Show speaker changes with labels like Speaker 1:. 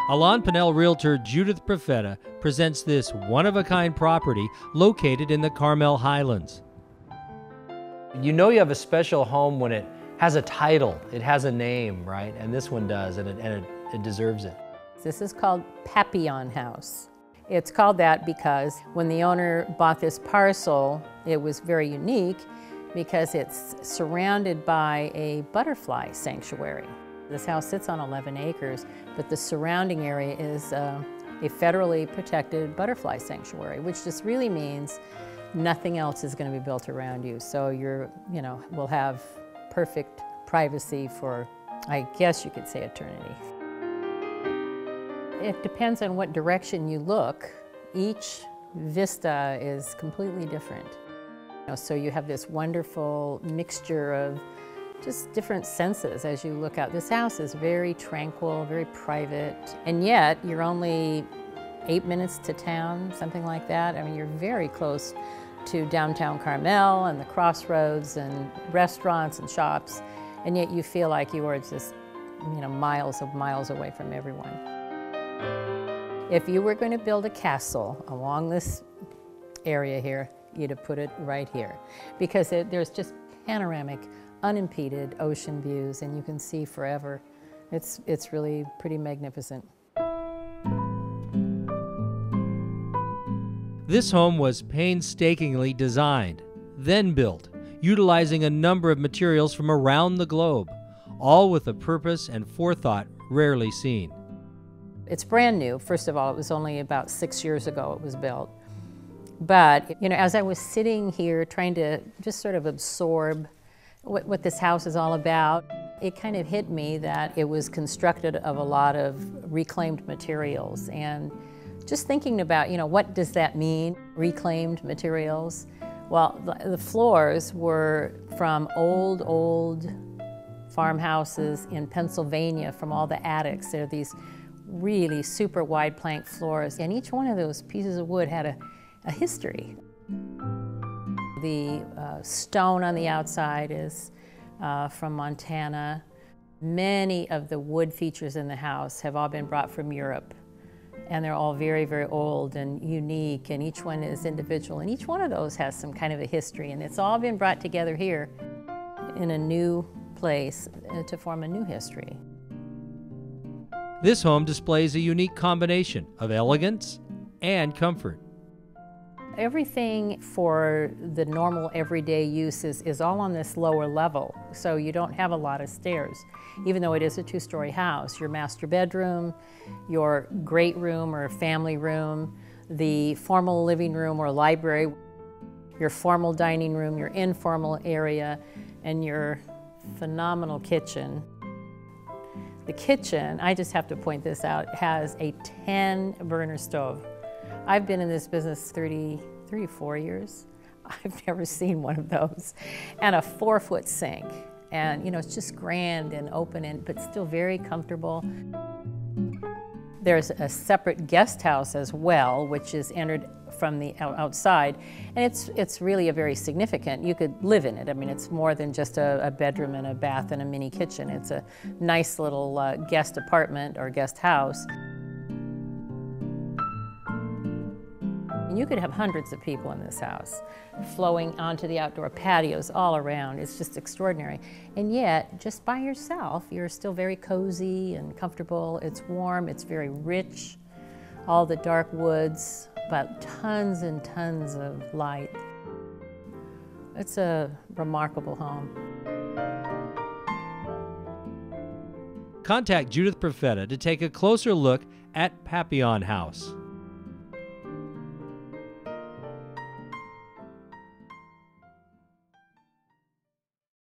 Speaker 1: Alon Pinnell realtor Judith Profeta presents this one-of-a-kind property located in the Carmel Highlands. You know you have a special home when it has a title, it has a name, right? And this one does, and it deserves it.
Speaker 2: This is called Papillion house. It's called that because when the owner bought this parcel, it was very unique because it's surrounded by a butterfly sanctuary. This house sits on 11 acres, but the surrounding area is a federally protected butterfly sanctuary, which just really means nothing else is going to be built around you. So we'll have perfect privacy for, I guess you could say, eternity. It depends on what direction you look. Each vista is completely different. So you have this wonderful mixture of just different senses as you look out. This house is very tranquil, very private, and yet you're only 8 minutes to town, something like that. I mean, you're very close to downtown Carmel and the crossroads and restaurants and shops, and yet you feel like you are just, miles away from everyone. If you were going to build a castle along this area here, you'd have put it right here, because there's just panoramic, unimpeded ocean views, and you can see forever. It's really pretty magnificent.
Speaker 1: This home was painstakingly designed, then built, utilizing a number of materials from around the globe, all with a purpose and forethought rarely seen.
Speaker 2: It's brand new. First of all, it was only about 6 years ago it was built. But, as I was sitting here trying to just sort of absorb what this house is all about, it kind of hit me that it was constructed of a lot of reclaimed materials. And just thinking about, what does that mean, reclaimed materials? Well, the floors were from old farmhouses in Pennsylvania, from all the attics. There are these really super wide plank floors, and each one of those pieces of wood had a history. The stone on the outside is from Montana. Many of the wood features in the house have all been brought from Europe, and they're all very, very old and unique, and each one is individual, and each one of those has some kind of a history, and it's all been brought together here in a new place to form a new history.
Speaker 1: This home displays a unique combination of elegance and comfort.
Speaker 2: Everything for the normal everyday uses is all on this lower level, so you don't have a lot of stairs. Even though it is a two-story house, your master bedroom, your great room or family room, the formal living room or library, your formal dining room, your informal area, and your phenomenal kitchen. The kitchen, I just have to point this out, has a 10-burner stove. I've been in this business 34 years. I've never seen one of those. And a 4-foot sink. And it's just grand and open, but still very comfortable. There's a separate guest house as well, which is entered from the outside. And it's really a very significant, you could live in it. I mean, it's more than just a bedroom and a bath and a mini kitchen. It's a nice little guest apartment or guest house. You could have hundreds of people in this house, flowing onto the outdoor patios all around. It's just extraordinary. And yet, just by yourself, you're still very cozy and comfortable. It's warm, it's very rich, all the dark woods, but tons and tons of light. It's a remarkable home.
Speaker 1: Contact Judith Profeta to take a closer look at Papillion House.